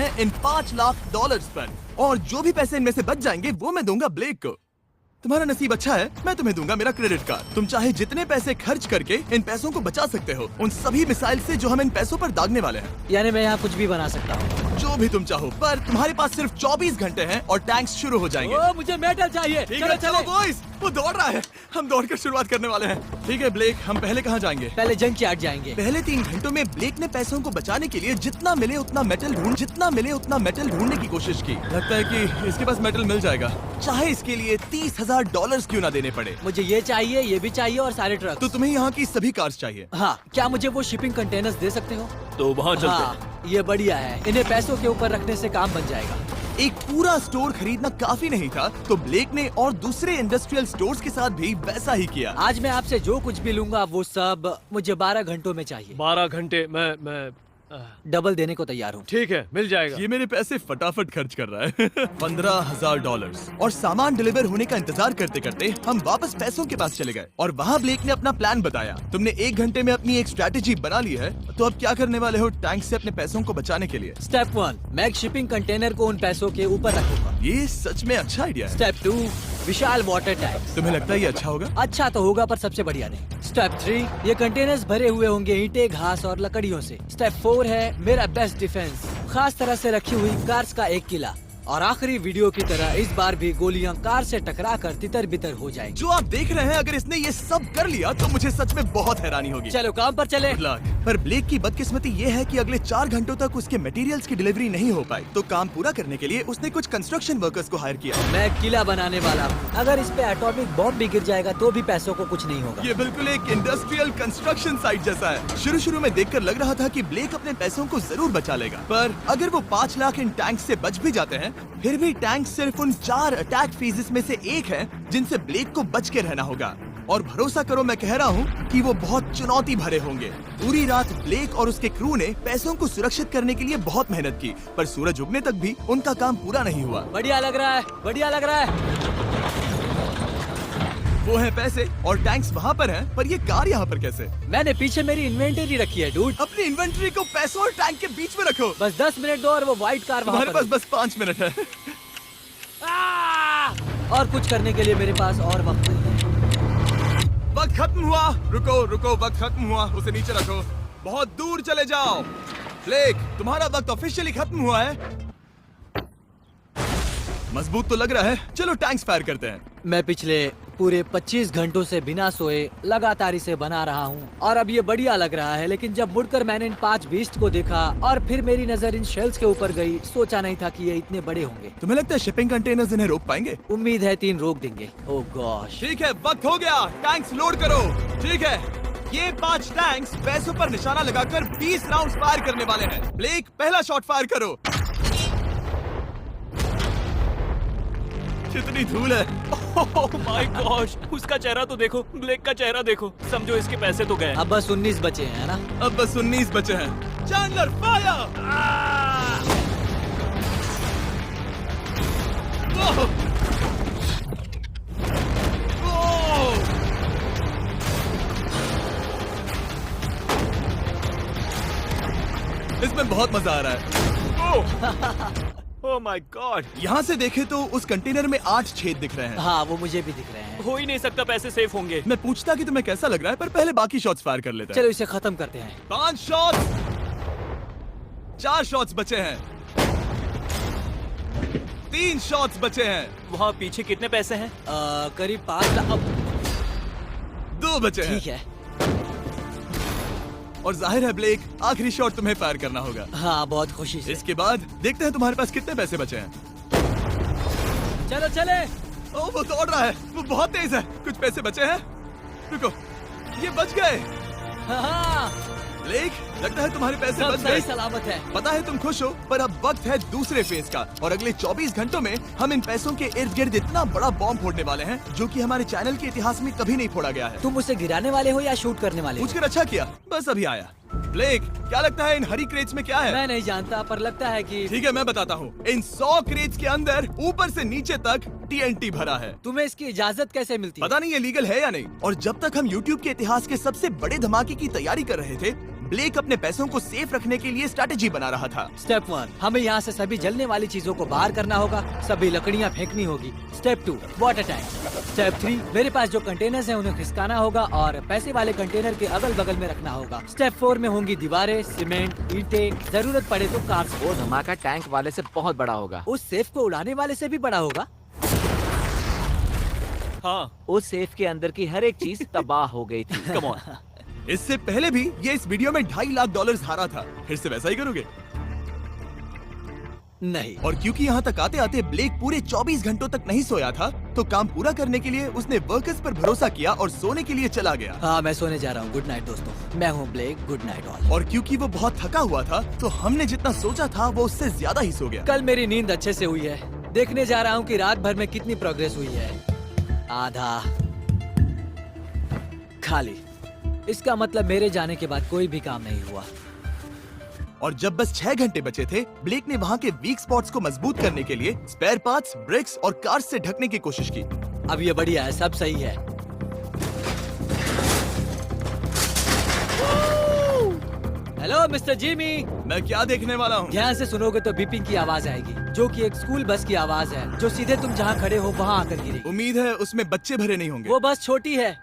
हैं इन $5 लाख पर, और जो भी पैसे इनमें से बच जाएंगे वो मैं दूंगा ब्लेक को। तुम्हारा नसीब अच्छा है, मैं तुम्हें दूंगा मेरा क्रेडिट कार्ड। तुम चाहे जितने पैसे खर्च करके इन पैसों को बचा सकते हो, उन सभी मिसाइल से जो हम इन पैसों पर दागने वाले हैं। यानी मैं यहाँ कुछ भी बना सकता हूँ? जो भी तुम चाहो, पर तुम्हारे पास सिर्फ 24 घंटे हैं और टैंक्स शुरू हो जाएंगे। ओ, मुझे मेटल चाहिए। ठीक है, चलो बॉयज, वो दौड़ रहा है, हम दौड़कर शुरुआत करने वाले हैं। ठीक है ब्लेक, हम पहले कहाँ जाएंगे? पहले जंक यार्ड जाएंगे। पहले 3 घंटों में ब्लेक ने पैसों को बचाने के लिए जितना मिले उतना मेटल ढूंढने की कोशिश की। लगता है कि इसके पास मेटल मिल जाएगा, चाहे इसके लिए $30,000 क्यों ना देने पड़े। मुझे ये चाहिए, ये भी चाहिए और सारे ट्रक। तो तुम्हें यहाँ की सभी कार्स चाहिए? हाँ, क्या मुझे वो शिपिंग कंटेनर्स दे सकते हो? तो वहाँ चलते हैं। हाँ, ये बढ़िया है, इन्हें पैसों के ऊपर रखने से काम बन जाएगा। एक पूरा स्टोर खरीदना काफी नहीं था, तो ब्लेक ने और दूसरे इंडस्ट्रियल स्टोर्स के साथ भी वैसा ही किया। आज मैं आपसे जो कुछ भी लूंगा वो सब मुझे 12 घंटों में चाहिए। 12 घंटे मैं डबल देने को तैयार हूँ। ठीक है, मिल जाएगा। ये मेरे पैसे फटाफट खर्च कर रहा है। $15,000। और सामान डिलीवर होने का इंतजार करते करते हम वापस पैसों के पास चले गए, और वहाँ ब्लेक ने अपना प्लान बताया। तुमने 1 घंटे में अपनी एक स्ट्रैटेजी बना ली है, तो अब क्या करने वाले हो टैंक से अपने पैसों को बचाने के लिए? स्टेप 1, मैं एक शिपिंग कंटेनर को उन पैसों के ऊपर रखूंगा। ये सच में अच्छा आइडिया है। स्टेप 2, विशाल वाटर टैंक। तुम्हें लगता है ये अच्छा होगा? अच्छा तो होगा, पर सबसे बढ़िया नहीं। स्टेप 3, ये कंटेनर्स भरे हुए होंगे ईंटें, घास और लकड़ियों से। स्टेप 4 है मेरा बेस्ट डिफेंस, खास तरह से रखी हुई कार्स का एक किला। और आखिरी वीडियो की तरह इस बार भी गोलियां कार से टकरा कर तितर बितर हो जाएंगी। जो आप देख रहे हैं, अगर इसने ये सब कर लिया तो मुझे सच में बहुत हैरानी होगी। चलो काम पर चले। Good luck। पर ब्लेक की बदकिस्मती ये है कि अगले 4 घंटों तक उसके मटेरियल्स की डिलीवरी नहीं हो पाई, तो काम पूरा करने के लिए उसने कुछ कंस्ट्रक्शन वर्कर्स को हायर किया। मैं किला बनाने वाला हूँ, अगर इस पे एटॉमिक बॉम्ब भी गिर जाएगा तो भी पैसों को कुछ नहीं होगा। ये बिल्कुल एक इंडस्ट्रियल कंस्ट्रक्शन साइट जैसा है। शुरू में देखकर लग रहा था कि ब्लेक अपने पैसों को जरूर बचा लेगा, पर अगर वो 5 लाख इन टैंक से बच भी जाते हैं, फिर भी टैंक सिर्फ उन 4 अटैक फेजेस में से एक है जिनसे ब्लेक को बच के रहना होगा। और भरोसा करो, मैं कह रहा हूँ कि वो बहुत चुनौती भरे होंगे। पूरी रात ब्लेक और उसके क्रू ने पैसों को सुरक्षित करने के लिए बहुत मेहनत की, पर सूरज उगने तक भी उनका काम पूरा नहीं हुआ। बढ़िया लग रहा है, बढ़िया लग रहा है। वो है पैसे और टैंक्स वहाँ पर हैं, पर ये कार यहाँ पर कैसे? मैंने पीछे मेरी इन्वेंटरी रखी है डूड। अपनी इन्वेंटरी को पैसों और टैंक के बीच में रखो। बस 10 मिनट दो और वो व्हाइट कार वहाँ तुम्हारे पर पास बस 5 मिनट है। और कुछ करने के लिए मेरे पास और वक्त नहीं है। वक्त खत्म हुआ। रुको, वक्त खत्म हुआ, उसे नीचे रखो, बहुत दूर चले जाओ। ब्लेक, तुम्हारा वक्त ऑफिशियली खत्म हुआ है। मजबूत तो लग रहा है, चलो टैंक्स फायर करते हैं। मैं पिछले पूरे 25 घंटों से बिना सोए लगातार इसे बना रहा हूँ, और अब ये बढ़िया लग रहा है। लेकिन जब मुड़कर मैंने इन 5 बीस्ट को देखा और फिर मेरी नजर इन शेल्स के ऊपर गई, सोचा नहीं था कि ये इतने बड़े होंगे। तुम्हें लगता है शिपिंग कंटेनर्स इन्हें रोक पाएंगे? उम्मीद है 3 रोक देंगे। ओह गॉश। ठीक है, वक्त हो गया, टैंक्स लोड करो। ठीक है, ये 5 टैंक्स पैसों पर निशाना लगाकर 20 राउंड फायर करने वाले हैं। ब्लेक, पहला शॉट फायर करो। कितनी धूल है। ओह माय गॉश, उसका चेहरा तो देखो, ब्लेक का चेहरा देखो। समझो इसके पैसे तो गए। अब बस 19 बचे हैं ना? अब बस 19 बचे हैं। Chandler fire. इसमें बहुत मजा आ रहा है। ओह माय गॉड। यहाँ से देखे तो उस कंटेनर में 8 छेद दिख रहे हैं। हाँ, वो मुझे भी दिख रहे हैं। हो ही नहीं सकता, पैसे सेफ होंगे। मैं पूछता कि तुम्हें कैसा लग रहा है, पर पहले बाकी शॉट्स फायर कर लेते हैं। चलो इसे खत्म करते हैं। 5 शॉट्स, 4 शॉट्स बचे हैं, 3 शॉट्स बचे हैं। वहाँ पीछे कितने पैसे हैं? करीब 5 लाख। 2 बचे हैं। ठीक है। और जाहिर है ब्लेक, आखिरी शॉट तुम्हें फायर करना होगा। हाँ, बहुत खुशी से। इसके बाद देखते हैं तुम्हारे पास कितने पैसे बचे हैं। चलो चले। ओह, वो दौड़ रहा है, वो बहुत तेज है। कुछ पैसे बचे हैं। रुको, ये बच गए। हाँ, ब्लेक, लगता है तुम्हारे पैसे सब बच सही गए। सलामत है। पता है तुम खुश हो, पर अब वक्त है दूसरे फेज का, और अगले 24 घंटों में हम इन पैसों के इर्द गिर्द इतना बड़ा बॉम्ब फोड़ने वाले हैं जो कि हमारे चैनल के इतिहास में कभी नहीं फोड़ा गया है। तुम उसे गिराने वाले हो या शूट करने वाले हो? पूछकर अच्छा किया, बस अभी आया। ब्लेक, क्या लगता है इन हरी क्रेट्स में क्या है? मैं नहीं जानता, पर लगता है कि ठीक है, मैं बताता हूँ। इन 100 क्रेट्स के अंदर ऊपर से नीचे तक TNT भरा है। तुम्हें इसकी इजाजत कैसे मिलती है? पता नहीं ये लीगल है या नहीं। और जब तक हम YouTube के इतिहास के सबसे बड़े धमाके की तैयारी कर रहे थे, ब्लेक अपने पैसों को सेफ रखने के लिए स्ट्रेटेजी बना रहा था। स्टेप 1, हमें यहाँ से सभी जलने वाली चीजों को बाहर करना होगा, सभी लकड़ियाँ फेंकनी होगी। Step 2, water tank. स्टेप 3, मेरे पास जो कंटेनर्स हैं उन्हें खिसकाना होगा और पैसे वाले कंटेनर के अगल बगल में रखना होगा। स्टेप 4 में होंगी दीवारें, सीमेंट, ईंटें, जरूरत पड़े तो कार्स। वो धमाका टैंक वाले से बहुत बड़ा होगा। उस सेफ को उड़ाने वाले से भी बड़ा होगा। हाँ, उस सेफ के अंदर की हर एक चीज तबाह हो गई थी। Come on. इससे पहले भी ये इस वीडियो में $2.5 लाख हारा था। फिर से वैसा ही करोगे? नहीं। और क्योंकि यहाँ तक आते आते ब्लेक पूरे 24 घंटों तक नहीं सोया था, तो काम पूरा करने के लिए उसने वर्कर्स पर भरोसा किया और सोने के लिए चला गया। हाँ, मैं सोने जा रहा हूँ। गुड नाइट दोस्तों, मैं हूँ ब्लेक। Good night all. और क्योंकि वो बहुत थका हुआ था, तो हमने जितना सोचा था वो उससे ज्यादा ही सो गया। कल मेरी नींद अच्छे से हुई है। देखने जा रहा हूँ कि रात भर में कितनी प्रोग्रेस हुई है। आधा खाली। इसका मतलब मेरे जाने के बाद कोई भी काम नहीं हुआ। और जब बस 6 घंटे बचे थे, ब्लेक ने वहाँ के वीक स्पॉट्स को मजबूत करने के लिए स्पेयर पार्ट्स, ब्रिक्स और कार्स से ढकने की कोशिश की। अब ये बढ़िया है, सब सही है। Hello mister Jimmy. मैं क्या देखने वाला हूँ? ध्यान से सुनोगे तो बीपिंग की आवाज आएगी, जो कि एक स्कूल बस की आवाज है, जो सीधे तुम जहाँ खड़े हो वहाँ आकर गिरेगी। उम्मीद है उसमें बच्चे भरे नहीं होंगे। वो बस छोटी है।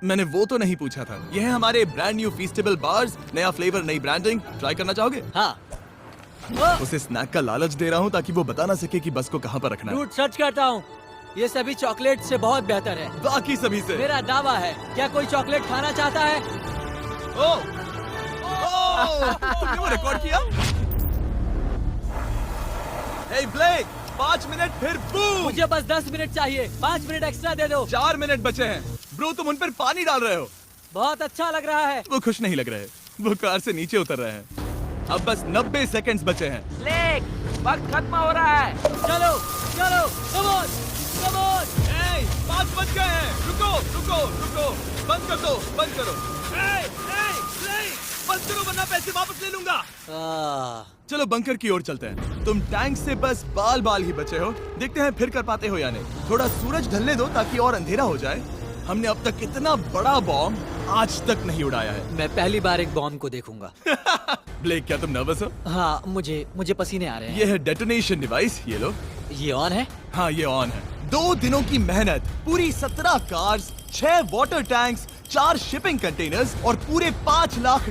मैंने वो तो नहीं पूछा था। यह है हमारे ब्रांड न्यू फीस्टेबल बार्स, नया फ्लेवर, नई ब्रांडिंग। ट्राई करना चाहोगे? हाँ। उसे स्नैक का लालच दे रहा हूँ ताकि वो बता ना सके कि बस को कहाँ पर रखना है। रूट सर्च करता हूँ। ये सभी चॉकलेट से बहुत बेहतर है। बाकी सभी से। मेरा दावा है। क्या कोई चॉकलेट खाना चाहता है? तुमने वो रिकॉर्ड किया? Hey ब्लेक, 5 मिनट फिर बूम। मुझे बस 10 मिनट चाहिए। 5 मिनट एक्स्ट्रा दे दो। 4 मिनट बचे हैं। ब्रो, तुम उन पर पानी डाल रहे हो। बहुत अच्छा लग रहा है। वो खुश नहीं लग रहे। वो कार से नीचे उतर रहे हैं। अब बस 90 सेकंड्स बचे हैं। ब्लेक, वक्त खत्म हो रहा है। चलो चलो, कम ऑन कम ऑन। 5 बज गए हैं। रुको रुको रुको, बंद कर दो, बंद करो। बंद करो वरना पैसे वापस ले लूंगा। चलो बंकर की ओर चलते हैं। तुम टैंक से बस बाल बाल ही बचे हो। देखते हैं फिर कर पाते हो या नहीं। थोड़ा सूरज ढलने दो ताकि और अंधेरा हो जाए। हमने अब तक इतना बड़ा बॉम्ब आज तक नहीं उड़ाया है। मैं पहली बार एक बॉम्ब को देखूंगा। ब्लेक, क्या तुम नर्वस हो? हाँ, मुझे पसीने आ रहे हैं। ये है डेटोनेशन डिवाइस, ये लो। ये ऑन है? हाँ, ये ऑन है। 2 दिनों की मेहनत, पूरी 17 cars, 6 water tanks, 4 shipping containers और पूरे $5 लाख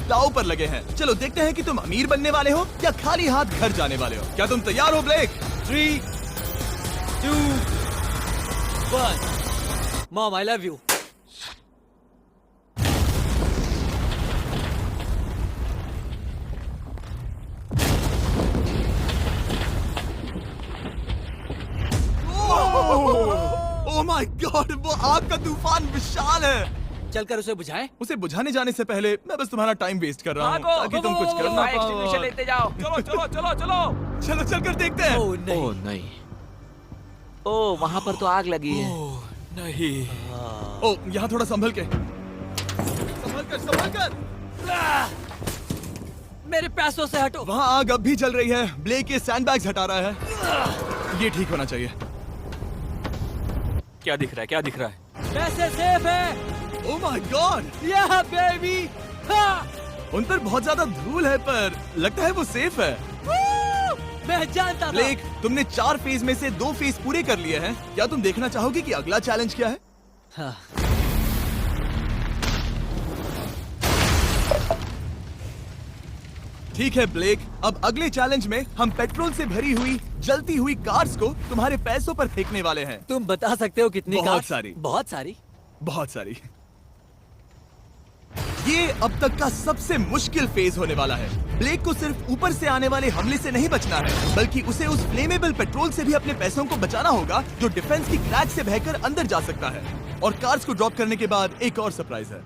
दांव पर लगे हैं। चलो देखते हैं कि तुम अमीर बनने वाले हो या खाली हाथ घर जाने वाले हो। क्या तुम तैयार हो Blake? 3, 2, 1। Mom, I love you. Oh my God, वो आग का तूफान विशाल है। चलकर उसे बुझाएं। उसे बुझाने जाने से पहले मैं बस तुम्हारा टाइम वेस्ट कर रहा हूँ भागो, ताकि तुम कुछ कर ना फायर एक्सटिंग्विशर पाओ। लेते जाओ। चलो चलो चलो चलो। चलो चलकर देखते हैं। ओह नहीं। ओह नहीं। ओह, वहाँ पर तो आग लगी है। ओह, नहीं। ओह, यहाँ थोड़ा संभल के, संभल कर। मेरे पैसों से हटो। वहाँ आग अब भी जल रही है। ब्लेक ये सैंडबैग्स हटा रहा है। ये ठीक होना चाहिए। क्या दिख रहा है, क्या दिख रहा है? पैसे सेफ है। ओह माय गॉड, या बेबी। उन पर बहुत ज्यादा धूल है पर लगता है वो सेफ है। मैं जानता था। ब्लेक, तुमने 4 फेज में से 2 फेज पूरे कर लिए हैं। क्या तुम देखना चाहोगे कि अगला चैलेंज क्या है? हाँ। ठीक है ब्लेक, अब अगले चैलेंज में हम पेट्रोल से भरी हुई जलती हुई कार्स को तुम्हारे पैसों पर फेंकने वाले हैं। तुम बता सकते हो कितनी? बहुत कार्स? सारी। बहुत सारी। बहुत सारी। ये अब तक का सबसे मुश्किल फेज होने वाला है। ब्लेक को सिर्फ ऊपर से आने वाले हमले से नहीं बचना है, बल्कि उसे उस फ्लेमेबल पेट्रोल से भी अपने पैसों को बचाना होगा जो डिफेंस की क्रैक से बहकर अंदर जा सकता है। और कार्स को ड्रॉप करने के बाद एक और सरप्राइज है।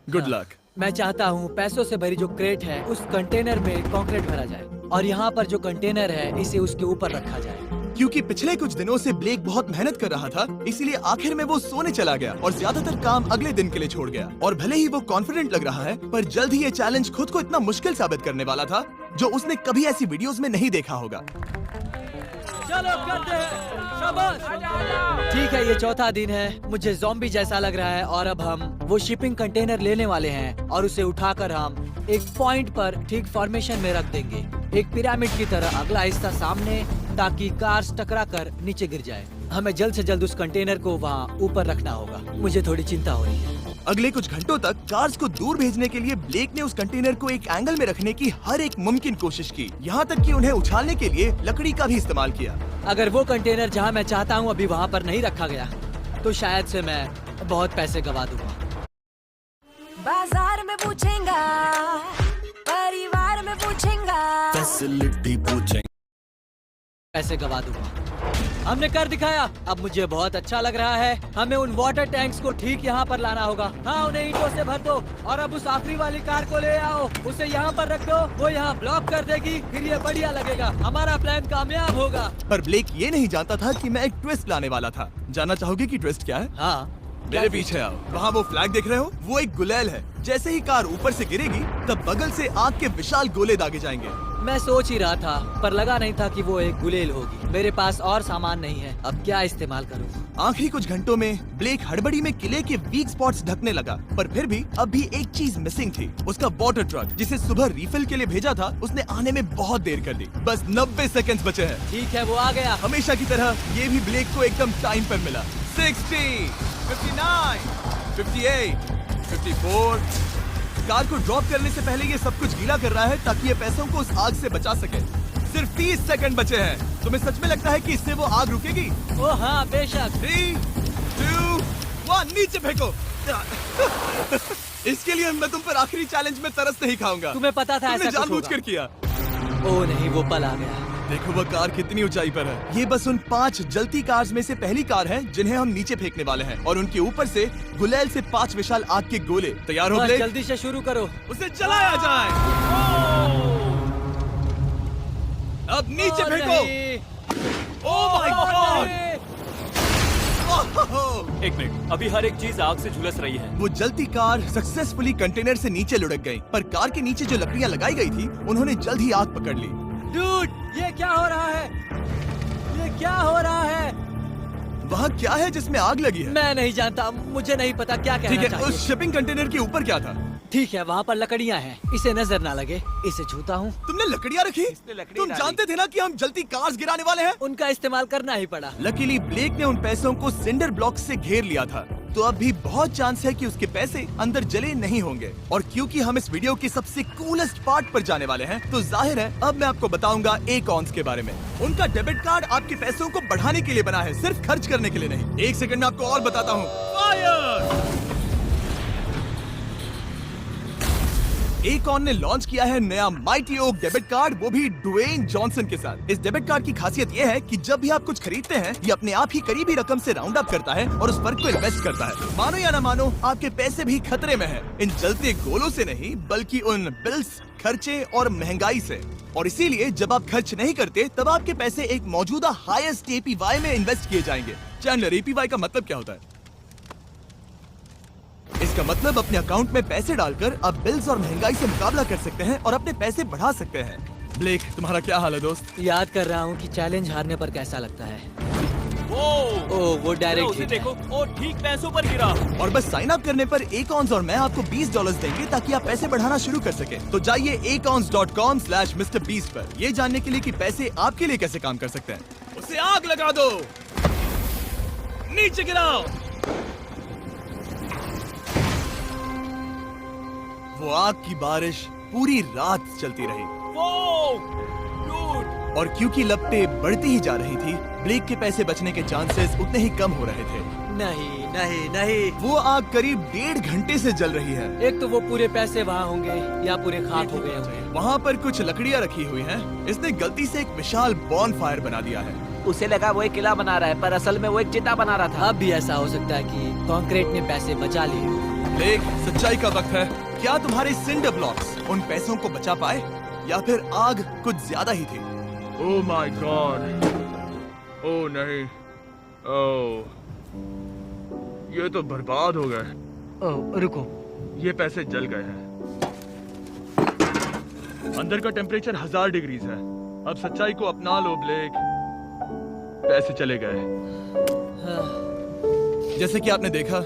Good luck. मैं चाहता हूँ पैसों से भरी जो क्रेट है उस कंटेनर में कंक्रीट भरा जाए और यहाँ पर जो कंटेनर है इसे उसके ऊपर रखा जाए। क्योंकि पिछले कुछ दिनों से ब्लेक बहुत मेहनत कर रहा था, इसीलिए आखिर में वो सोने चला गया और ज्यादातर काम अगले दिन के लिए छोड़ गया। और भले ही वो कॉन्फिडेंट लग रहा है, पर जल्द ही ये चैलेंज खुद को इतना मुश्किल साबित करने वाला था जो उसने कभी ऐसी वीडियोस में नहीं देखा होगा। चलो करते हैं, शाबाश। ठीक है, ये चौथा दिन है। मुझे ज़ॉम्बी जैसा लग रहा है और अब हम वो शिपिंग कंटेनर लेने वाले हैं और उसे उठाकर हम एक पॉइंट पर ठीक फॉर्मेशन में रख देंगे, एक पिरामिड की तरह। अगला हिस्सा सामने, ताकि कार्स टकरा कर नीचे गिर जाए। हमें जल्द से जल्द उस कंटेनर को वहाँ ऊपर रखना होगा। मुझे थोड़ी चिंता हो रही है। अगले कुछ घंटों तक कार्स को दूर भेजने के लिए ब्लेक ने उस कंटेनर को एक एंगल में रखने की हर एक मुमकिन कोशिश की, यहाँ तक कि उन्हें उछालने के लिए लकड़ी का भी इस्तेमाल किया। अगर वो कंटेनर जहाँ मैं चाहता हूँ अभी वहाँ पर नहीं रखा गया, तो शायद से मैं बहुत पैसे गवा दूंगा। बाजार में पूछेंगा, परिवार में पूछेंगा, फैसिलिटी पूछेंगे, पैसे गवा दूंगा। हमने कर दिखाया। अब मुझे बहुत अच्छा लग रहा है। हमें उन वाटर टैंक्स को ठीक यहाँ पर लाना होगा। हाँ, उन्हें ईंटों से भर दो और अब उस आखिरी वाली कार को ले आओ, उसे यहाँ पर रख दो। वो यहाँ ब्लॉक कर देगी, फिर ये बढ़िया लगेगा। हमारा प्लान कामयाब होगा। पर ब्लेक ये नहीं जानता था कि मैं एक ट्विस्ट लाने वाला था। जानना चाहोगे कि ट्विस्ट क्या है? हाँ, मेरे पीछे आओ। वहाँ वो फ्लैग देख रहे हो? वो एक गुलेल है। जैसे ही कार ऊपर से गिरेगी, तब बगल से आग के विशाल गोले दागे जाएंगे। मैं सोच ही रहा था, पर लगा नहीं था कि वो एक गुलेल होगी। मेरे पास और सामान नहीं है, अब क्या इस्तेमाल करूं? आखिरी कुछ घंटों में ब्लेक हड़बड़ी में किले के वीक स्पॉट्स ढकने लगा, पर फिर भी अब भी एक चीज मिसिंग थी। उसका वाटर ट्रक, जिसे सुबह रिफिल के लिए भेजा था, उसने आने में बहुत देर कर दी। बस 90 सेकंड्स बचे हैं। ठीक है, वो आ गया। हमेशा की तरह ये भी ब्लेक को एकदम टाइम पर मिला। 60, 59, 58, 54। कार को ड्रॉप करने से पहले ये सब कुछ गीला कर रहा है ताकि ये पैसों को उस आग से बचा सके। सिर्फ 30 सेकंड बचे हैं। तुम्हें सच में लगता है कि इससे वो आग रुकेगी? ओ हाँ, बेशक। 3, 2, 1, नीचे फेंको। इसके लिए मैं तुम पर आखिरी चैलेंज में तरस नहीं खाऊंगा। तुम्हें पता था तुमने ऐसा कुछ जानबूझकर होगा। किया। ओ नहीं, वो पल आ गया। देखो वह कार कितनी ऊंचाई पर है। ये बस उन 5 जलती कार्स में से पहली कार है जिन्हें हम नीचे फेंकने वाले हैं, और उनके ऊपर से गुलेल से 5 विशाल आग के गोले। तैयार हो बस ब्लेक? जल्दी से शुरू करो। उसे चलाया जाए। अब नीचे ओ फेंको। नहीं। ओह माय गॉड! एक मिनट, अभी हर एक चीज आग से झुलस रही है। वो जलती कार सक्सेसफुली कंटेनर से नीचे लुढ़क गई, पर कार के नीचे जो लकड़ियां लगाई गई थी, उन्होंने जल्द ही आग पकड़ ली। डूड, ये क्या हो रहा है? ये क्या हो रहा है? वहाँ क्या है जिसमें आग लगी है? मैं नहीं जानता, मुझे नहीं पता क्या ठीक कहना है, चाहिए। उस शिपिंग कंटेनर के ऊपर क्या था? ठीक है, वहाँ पर लकड़ियाँ हैं। इसे नजर ना लगे, इसे छूता हूँ। तुमने लकड़ियाँ रखी? लकड़ी तुम डाली। जानते थे ना कि हम जलती कार्स गिराने वाले हैं? उनका इस्तेमाल करना ही पड़ा। लकीली ब्लेक ने उन पैसों को सिंडर ब्लॉक से घेर लिया था, तो अब भी बहुत चांस है कि उसके पैसे अंदर जले नहीं होंगे। और क्योंकि हम इस वीडियो के सबसे कूलेस्ट पार्ट पर जाने वाले हैं, तो जाहिर है अब मैं आपको बताऊंगा एकॉन्स के बारे में। उनका डेबिट कार्ड आपके पैसों को बढ़ाने के लिए बना है, सिर्फ खर्च करने के लिए नहीं। एक सेकंड में आपको और बताता हूँ। फायर! एकॉन ने लॉन्च किया है नया माइटी ओक डेबिट कार्ड, वो भी ड्वेन जॉनसन के साथ। इस डेबिट कार्ड की खासियत ये है कि जब भी आप कुछ खरीदते हैं, ये अपने आप ही करीबी रकम से राउंड अप करता है और उस फर्क को इन्वेस्ट करता है। मानो या ना मानो, आपके पैसे भी खतरे में हैं। इन जलते गोलों से नहीं, बल्कि उन बिल्स, खर्चे और महंगाई से। और इसीलिए जब आप खर्च नहीं करते, तब आपके पैसे एक मौजूदा हाईएस्ट APY में इन्वेस्ट किए जाएंगे। चैंडलर, APY का मतलब क्या होता है? इसका मतलब अपने अकाउंट में पैसे डालकर आप बिल्स और महंगाई से मुकाबला कर सकते हैं और अपने पैसे बढ़ा सकते हैं। ब्लेक, तुम्हारा क्या हाल है दोस्त? याद कर रहा हूँ कि चैलेंज हारने पर कैसा लगता है। वो अरे डायरेक्ट उसे हिट है। देखो, वो ठीक पैसों पर गिरा। और बस साइन अप करने पर एकॉन्स और मैं आपको $20 देंगे ताकि आप पैसे बढ़ाना शुरू कर सके। तो जाइए acons.com/MrBeast पर, ये जानने के लिए कि पैसे आपके लिए कैसे काम कर सकते हैं। उसे आग लगा दो, नीचे गिराओ। वो आग की बारिश पूरी रात चलती रही, डूड, और क्योंकि लपटें बढ़ती ही जा रही थी, ब्लेक के पैसे बचने के चांसेस उतने ही कम हो रहे थे। नहीं नहीं नहीं, वो आग करीब 1.5 घंटे से जल रही है। एक तो वो पूरे पैसे वहाँ होंगे या पूरे खाक हो गए होंगे। वहाँ पर कुछ लकड़ियाँ रखी हुई हैं। इसने गलती से एक विशाल बॉनफायर बना दिया है। उसे लगा वो एक किला बना रहा है, पर असल में वो एक चिता बना रहा था। अब भी ऐसा हो सकता है कि कंक्रीट ने पैसे बचा लिए। ब्लेक, सच्चाई का वक्त है। क्या तुम्हारे सिंडर ब्लॉक्स उन पैसों को बचा पाए, या फिर आग कुछ ज्यादा ही थी? ओह माय गॉड, ओह नहीं, ओह ये तो बर्बाद हो गए। ओह रुको, ये पैसे जल गए हैं। अंदर का टेम्परेचर 1000 डिग्रीज है। अब सच्चाई को अपना लो ब्लेक। पैसे चले गए। जैसे कि आपने देखा,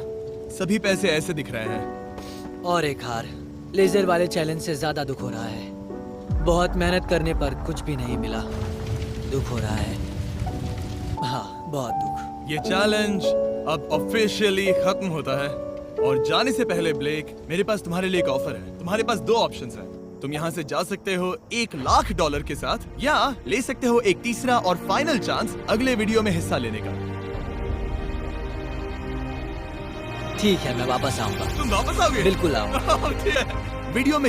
सभी पैसे ऐसे दिख रहे हैं। और एक हार। लेजर वाले चैलेंज से ज्यादा दुख हो रहा है। बहुत मेहनत करने पर कुछ भी नहीं मिला। दुख हो रहा है। हाँ, बहुत दुख। ये चैलेंज अब ऑफिशियली खत्म होता है। और जाने से पहले ब्लेक, मेरे पास तुम्हारे लिए एक ऑफर है। तुम्हारे पास दो ऑप्शंस हैं। तुम यहाँ से जा सकते हो $1,00,000 के साथ, या ले सकते हो एक तीसरा और फाइनल चांस अगले वीडियो में हिस्सा लेने का। ठीक है, मैं वापस आऊंगा। तुम वापस आओगे? बिल्कुल आऊंगा। वीडियो में